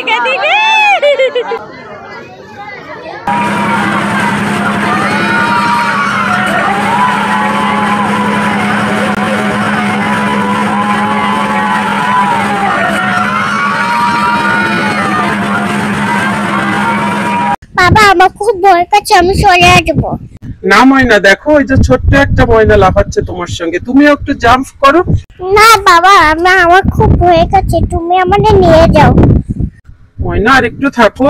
এদিকে এদিকে বাবা আমার খুব ভয় করছে, আমি চলে আসবো। না ময়না, দেখো ওই যে ছোট্ট একটা ময়না লাফাচ্ছে তোমার সঙ্গে, তুমি একটু জাম্প করো। না বাবা, আমার খুব ভয় করছে, তুমি আমাদের নিয়ে যাও। ময়না আর একটু থাকো।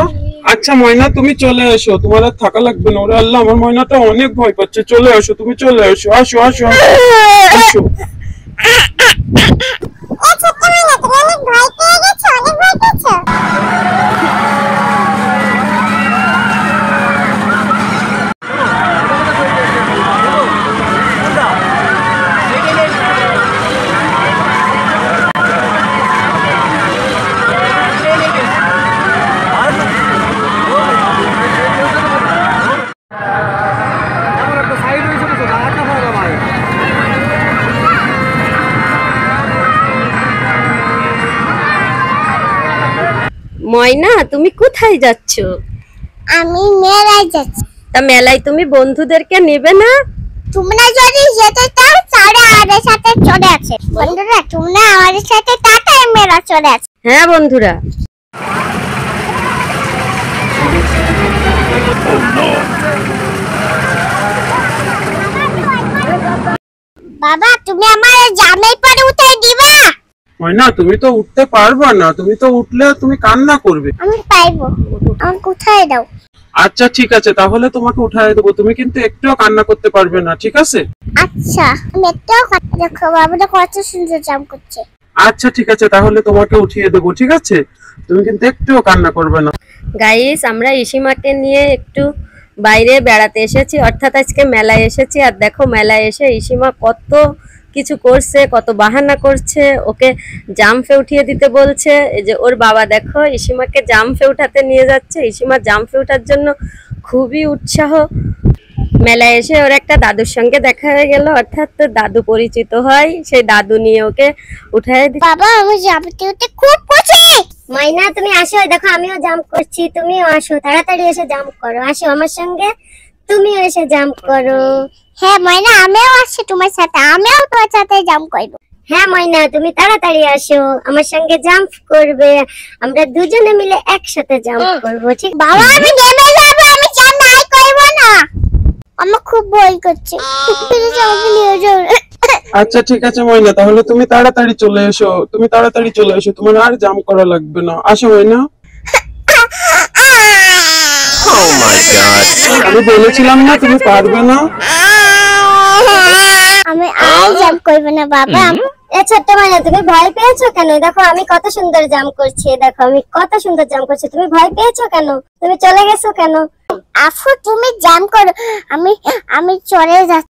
আচ্ছা ময়না, তুমি চলে এসো, তোমার আর থাকা লাগবে না। ওরে আল্লাহ, আমার ময়নাটা অনেক ভয় পাচ্ছে। চলে এসো, তুমি চলে এসো, আসো আসো আসো। ময়না, তুমি কোথায় যাচ্ছ? আমি মেলায় যাচ্ছি। তা মেলায় তুমি বন্ধুদেরকে নেবে না? তোমরা যদি যেতে চাও তাহলে আমাদের সাথে চলে আসে। বন্ধুরা, তোমরা আমাদের সাথে তাড়াতাড়ি মেলা চলে আসে। হ্যাঁ বন্ধুরা। বাবা, তুমি আমার জামাই পরে উঠে দিবা? ময়না, তুমি তো উঠতে পারবা না, তুমি তো উঠলে তুমি কান্না করবে। আমি পাইবো, আমি কোথায় দাও? আচ্ছা ঠিক আছে, তাহলে তোমাকে উঠায় দেবো, তুমি কিন্তু একটুও কান্না করতে পারবে না, ঠিক আছে? আচ্ছা, আমি একটাও দেখো বাবুটা কত সুন্দর জাম করছে। আচ্ছা ঠিক আছে, তাহলে তোমাকে উঠিয়ে দেবো, ঠিক আছে? তুমি কিন্তু একটুও কান্না করবে না। গাইস, আমরা ইসিমাকে নিয়ে একটু বাইরে বেড়াতে এসেছি, অর্থাৎ আজকে মেলায় এসেছি। আর দেখো মেলায় এসে ইসিমা কত কিছু করছে, কত বাহানা করছে, ওকে জাম্পে উঠিয়ে দিতে বলছে। এই যে ওর বাবা দেখো ইসিমাকে জাম্পে উঠাতে নিয়ে যাচ্ছে। ইসিমা জাম্পে ওঠার জন্য খুবই উৎসাহ। মেলায় এসে ওর একটা দাদুর সঙ্গে দেখা হয়ে গেল, অর্থাৎ তো দাদু পরিচিত হয়, সেই দাদু নিয়ে ওকে উঠায় দিচ্ছে। বাবা, আমি জাম্পতে উঠতে খুব খুশি। মাইনা, তুমি আসো, দেখো আমিও জাম্প করছি, তুমিও আসো, তাড়াতাড়ি এসে জাম্প করো। আসো আমার সঙ্গে, তুমিও এসে জাম্প করো। হ্যাঁ ময়না, আমিও আসছি তোমার সাথে, আমিও তোমার সাথে জাম্প করবো। হ্যাঁ ময়না, তুমি তাড়াতাড়ি আসো, আমার সঙ্গে জাম্প করবে, আমরা দুজনে মিলে একসাথে জাম্প করবো, ঠিক? বাবা, আমি নেমে যাবো, আমি জাম্প নাই করবো না, আমার খুব ভয় করছে। প্লিজ আমাকে নিয়ে যাও। আচ্ছা ঠিক আছে ময়না, তাহলে তুমি তাড়াতাড়ি চলে এসো, তুমি তাড়াতাড়ি চলে এসো, তোমার আর জাম্প করা লাগবে না। আসো ময়না। আমি বলেছিলাম না তুমি পারবে না। আমি আর জাম্প করবো না বাবা। এ ছোট্ট মাইনা, তুমি ভয় পেয়েছো কেন? দেখো আমি কত সুন্দর জাম্প করছি, দেখো আমি কত সুন্দর জাম্প করছি, তুমি ভয় পেয়েছো কেন? তুমি চলে গেছো কেন? আফু, তুমি জাম্প করো, আমি চলে যাচ্ছি।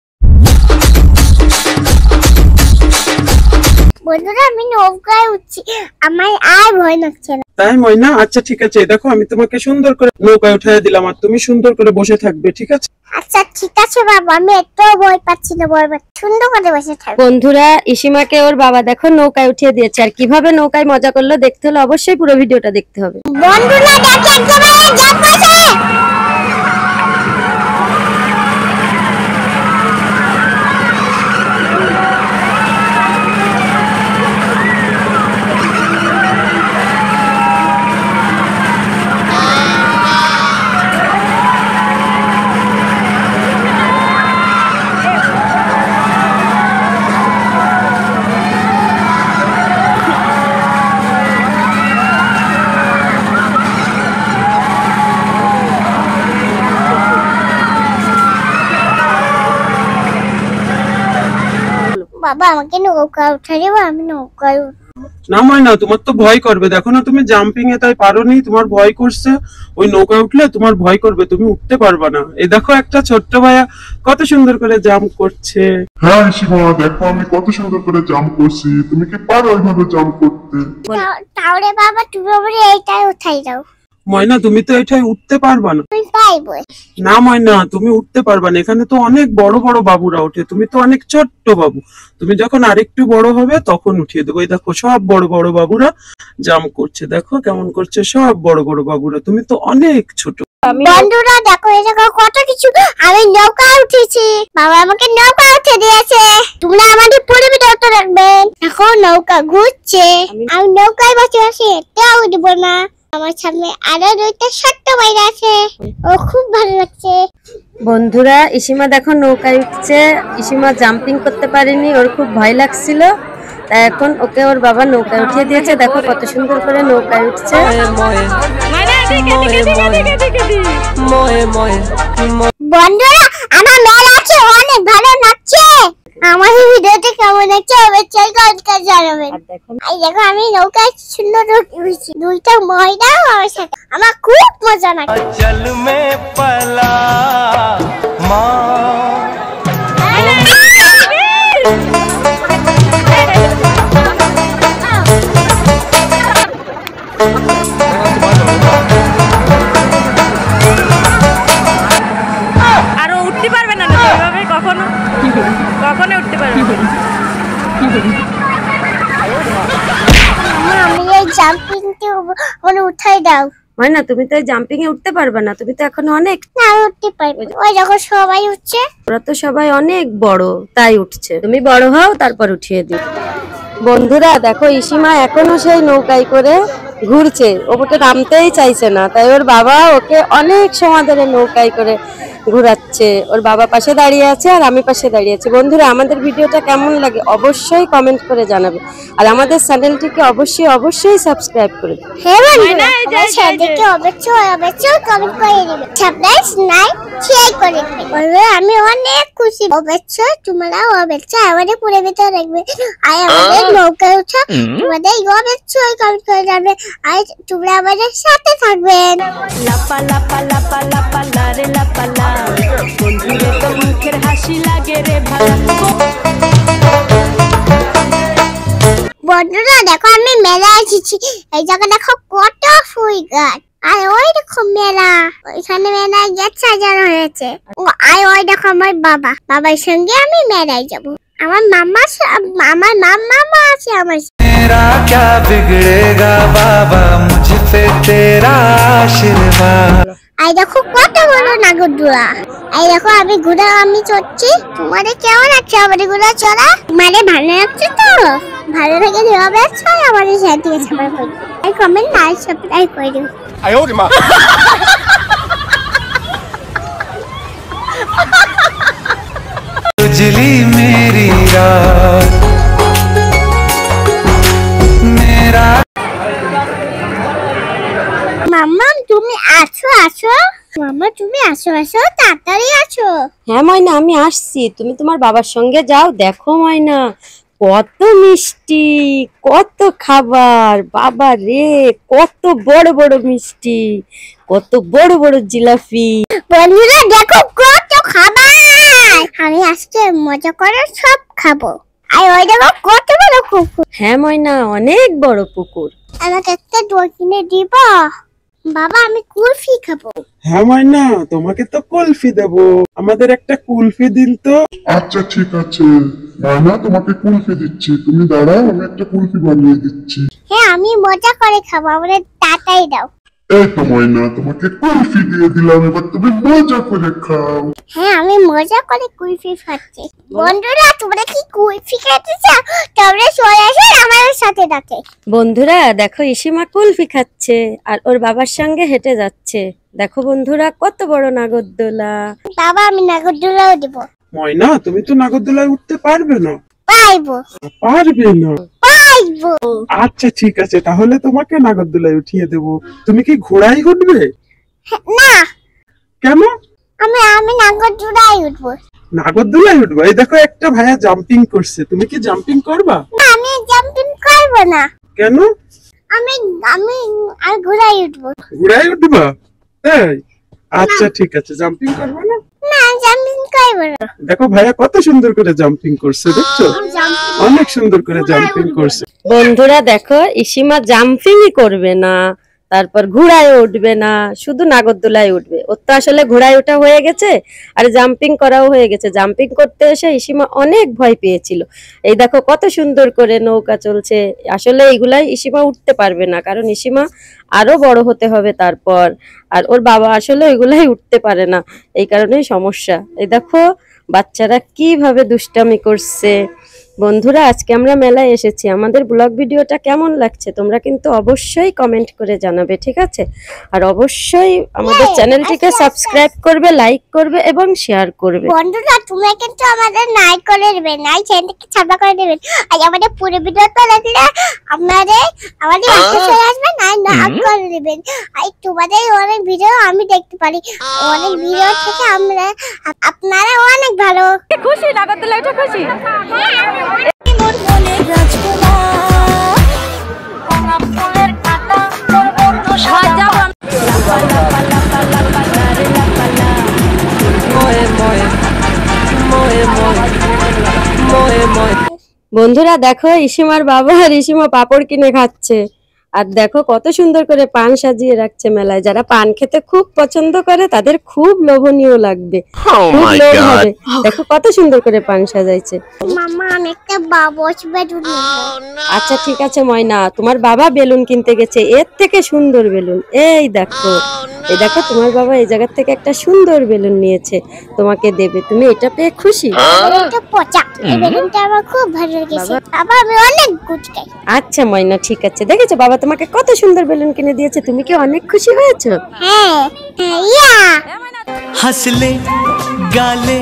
বন্ধুরা, আমি নৌকায় উঠছি, আমার আর ভয় লাগছে না। তাই ময়না? আচ্ছা ঠিক আছে, দেখো আমি তোমাকে সুন্দর করে নৌকায় উঠিয়ে দিলাম, আর তুমি সুন্দর করে বসে থাকবে, ঠিক আছে? আচ্ছা ঠিক আছে বাবা, আমি একটু ভয় পাচ্ছি না, ভয় পাচ্ছি, সুন্দর করে বসে থাকবো। বন্ধুরা, ইসিমাকে ওর বাবা দেখো নৌকায় উঠিয়ে দিয়েছে। আর কিভাবে নৌকায় মজা করলো দেখতে হলে অবশ্যই পুরো ভিডিওটা দেখতে হবে। বন্ধুরা, দেখেন কিভাবে জাম্প করছে। বাবা, আমাকে নৌকা উঠা দেবো, আমি নৌকায় না ময়না, তোমার তো ভয় করবে, দেখো না তুমি জাম্পিং এ তাই পারোনি, তোমার ভয় করছে। ওই নৌকায় উঠলে তোমার ভয় করবে, তুমি উঠতে পারবা না। এই দেখো একটা ছোট্ট ভাইয়া কত সুন্দর করে জাম্প করছে। হ্যাঁ শিবা, দেখো আমি কত সুন্দর করে জাম্প করছি, তুমি কি পারো ওইভাবে জাম্প করতে? তাহলে বাবা তুমি আমার এইটাই উঠাই দাও। ময়না তুমি তো এটাই উঠতে পারবা না। আমি পাইবো। না ময়না তুমি উঠতে পারবা না, এখানে তো অনেক বড় বড় বাবুরা ওঠে, তুমি তো অনেক ছোট্ট বাবু। তুমি যখন আরেকটু বড় হবে তখন উঠিয়ে দেবো। এই দেখো সব বড় বড় বাবুরা জাম্প করছে, দেখো কেমন করছে সব বড় বড় বাবুরা, তুমি তো অনেক ছোট। বন্ধুরা দেখো এই জায়গা কত কিছু, আমি নৌকা উঠেছি, বাবা আমাকে নৌকা উঠে দিয়েছে। তোমরা আমাদের পরিবেশ তো রাখবেন। এখন নৌকা ঘুরছে, আমি নৌকায় বসে আছি, এটাও উঠব না। আমার সামনে আরো দুইটা ছোট্ট বাইরে আছে, ও খুব ভালো লাগছে। বন্ধুরা ইসিমা দেখো নৌকায় উঠছে। ইসিমা জাম্পিং করতে পারেনি, ওর খুব ভয় লাগছিল, তাই এখন ওকে ওর বাবা নৌকায় উঠিয়ে দিয়েছে। দেখো কত সুন্দর করে নৌকায় উঠছে। বন্ধুরা আমার মেলা আছে, অনেক ভালো লাগছে। আমার এই ভিডিওতে কেমন লাগছে অবশ্যই কমেন্ট করে জানাবেন। এই দেখো আমি নৌকায় সুন্দর উঠেছি, দুইটা ময়না আমার সাথে, আমার খুব মজা লাগছে। जल में पला माँ আরো উঠতে পারবে না এভাবে, কখনো কখনো উঠতে পারবে না। আমি এই জাম্পিংটি উঠাই দাও। হয় না, তুমি তো জাম্পিং এ উঠতে পারবে না, তুমি তো এখন অনেক, না আমি উঠতে পারবো। ওই দেখো সবাই উঠছে। ওরা তো সবাই অনেক বড় তাই উঠছে, তুমি বড় হও তারপর উঠিয়ে দিও। বন্ধুরা দেখো ইসিমা এখনো সেই নৌকায় করে ঘুরছে, ওকে নামতেই চাইছে না, তাই ওর বাবা ওকে অনেক সময় ধরে নৌকায় করে ঘোরাচ্ছে। ওর বাবা পাশে দাঁড়িয়ে আছে আর আমি পাশে দাঁড়িয়ে আছি। বন্ধুরা আমাদের ভিডিওটা কেমন লাগে অবশ্যই কমেন্ট করে জানাবে, আর আমাদের চ্যানেলটিকে অবশ্যই অবশ্যই সাবস্ক্রাইব করে দেবে। হ্যাঁ বন্ধুরা আমার চ্যানেলকে অবশ্যই কমেন্ট করে দিবেন, সাবস্ক্রাইব লাইক শেয়ার করে দিবেন। বন্ধুরা আমি অনেক খুশি, অবশ্যই তোমরাও অবশ্যই আমাদের পুরো ভিডিও দেখবে, আর আমাদের নৌকায় ওঠা তোমাদের অবশ্যই কমেন্ট করে যাবে, আর তোমরা আমাদের সাথে থাকবেন। লাপা লাপা লাপা লাপা লারে লাপা লা, বন্ধুরে তো মুখের হাসি লাগে রে ভালা। বন্ধুরা দেখো আমি মেলা এসেছি, এই জায়গা দেখো কত ফুল গাছ, আর ওই দেখো মেলা, ওইখানে মেলায় গেট সাজানো হয়েছে। আর ওই দেখো আমার বাবা, বাবার সঙ্গে আমি মেলায় যাব। আমার মামা আছে আমার मेरा क्या बिगड़ेगा बाबा मुझ पे तेरा आशीर्वाद। এই দেখো কত বড় নাগরদোলা। এই দেখো আমি চড়ছি। তোমাদের কেমন লাগছে আমাদের ঘোড়া চড়া? মানে ভালো লাগছে তো? ভালো লাগে হবে আমাদের সাথে সবাই করবে, এই কমেন্ট লাইক সাবস্ক্রাইব করে দিও। उजली मेरी रात मेरा মাম্মা তুমি আসো, মাম্মা তুমি আসো তাড়াতাড়ি আসো। হ্যাঁ ময়না আমি আসছি, তুমি তোমার বাবার সঙ্গে যাও। দেখো ময়না কত মিষ্টি, কত খাবার, বাবা রে কত বড় বড় মিষ্টি, কত বড় বড় জিলাপি। বন্ধুরা দেখো কত খাবার, আমি আজকে মজা করে সব খাবো। আর ওই দেখো কত বড় পুকুর। হ্যাঁ ময়না অনেক বড় পুকুর। আমাকে একটা দই কিনে দিবা? বাবা আমি কুলফি খাবো। হ্যাঁ ময়না তোমাকে তো কুলফি দেবো, আমাদের একটা কুলফি দিন তো। আচ্ছা ঠিক আছে ময়না, তোমাকে কুলফি দিচ্ছি, তুমি দাঁড়াও আমি একটা কুলফি বানিয়ে দিচ্ছি। হ্যাঁ আমি মজা করে খাবো, আমাদের তাড়াতাড়ি দাও। এই তো ময়না তোমাকে কুলফি দিয়ে দিলাম, এবার তুমি মজা করে খাও। হ্যাঁ আমি মজা করে কুলফি খাচ্ছি। বন্ধুরা তোমরা কি কুলফি খেতে চাও? তোমরা চলে আসো আমাদের সাথে ডাকে। বন্ধুরা দেখো ইসিমা কুলফি খাচ্ছে আর ওর বাবার সঙ্গে হেঁটে যাচ্ছে। দেখো বন্ধুরা কত বড় নাগরদোলা। বাবা আমি নাগরদোলাও দিব। ময়না তুমি তো নাগরদোলায় উঠতে পারবে না। পাইবো পারবে না? পাইবো। আচ্ছা ঠিক আছে, তাহলে তোমাকে নাগরদোলায় উঠিয়ে দেবো। তুমি কি ঘোড়ায় উঠবে? না কেন? আমি নাগরদোলায় উঠবো। নাগরদোলায় উঠবে? এই দেখো একটা ভাইয়া জাম্পিং করছে, তুমি কি জাম্পিং করবা? না আমি জাম্পিং করবো না। কেন? আমি আমি আর ঘোড়ায় উঠবো। ঘোড়ায় উঠবা? তাই আচ্ছা ঠিক আছে, জাম্পিং করবে না? না জাম্পিং করবো না। দেখো ভাইয়া কত সুন্দর করে জাম্পিং করছে, দেখছো? অনেক সুন্দর করে জাম্পিং করছে। বন্ধুরা দেখো ইসিমা জাম্পিংই করবে না, তারপর ঘোড়ায় উঠবে না, শুধু নাগরদোলায় উঠবে। ওর তো আসলে ঘোড়ায় ওঠা হয়ে গেছে আর জাম্পিং করাও হয়ে গেছে। জাম্পিং করতে এসে ইসিমা অনেক ভয় পেয়েছিল। এই দেখো কত সুন্দর করে নৌকা চলছে। আসলে এইগুলাই ইসিমা উঠতে পারবে না, কারণ ইসিমা আরো বড় হতে হবে তারপর। আর ওর বাবা আসলে এগুলাই উঠতে পারে না, এই কারণেই সমস্যা। এই দেখো বাচ্চারা কিভাবে দুষ্টামি করছে। বন্ধুরা, আজকে আমরা মেলায় এসেছি। আমাদের ব্লগ ভিডিওটা কেমন লাগছে তোমরা কিন্তু অবশ্যই কমেন্ট করে জানাবে, ঠিক আছে? আর অবশ্যই আমাদের চ্যানেলটিকে সাবস্ক্রাইব করবে, লাইক করবে এবং শেয়ার করবে। বন্ধুরা তোমরা কিন্তু আমাদের নাই করে দেবেন, নাই চ্যানেলকে সাবস্ক্রাইব করে দেবেন। আর আমাদের পুরো ভিডিওটা দেখলে আমাদের বাসা চলে আসবে, নাই না করে দেবেন। আর তোমাদের অনেক ভিডিও আমি দেখতে পারি, অনেক ভিডিও থেকে আমরা আপনারা অনেক ভালো খুশি, নাগরদোলা উঠে খুশি। বন্ধুরা দেখো, ইসিমার বাবা আর ইসিমা পাপড় কিনে খাচ্ছে। আর দেখো কত সুন্দর করে পান সাজিয়ে রাখছে মেলায়। যারা পান খেতে খুব পছন্দ করে তাদের খুব লোভনীয় লাগবে, খুব লোভ হবে। দেখো কত সুন্দর করে পান সাজাইছে। মামা আমি একটা বাবস বেলুন নিব। আচ্ছা ঠিক আছে ময়না, তোমার বাবা বেলুন কিনতে গেছে, এর থেকে সুন্দর বেলুন। এই দেখো, এই দেখো তোমার বাবা এই জায়গা থেকে একটা সুন্দর বেলুন নিয়েছে, তোমাকে দেবে। তুমি এটা পেয়ে খুশি? বেলুনটা পচা, এই বেলুনটা আমার খুব ভালো লেগেছে। বাবা আমি অনেক গুড খাই। আচ্ছা ময়না ঠিক আছে। দেখেছো বাবা তোমাকে কত সুন্দর বেলুন কিনে দিয়েছে, তুমি কি অনেক খুশি হয়েছো? হ্যাঁ ইয়া हंसले गाले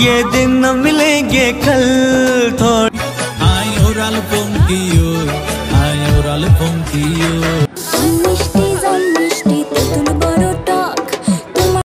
ये दिन न मिलेंगे कल थोड़ी आयो राल पोंकियो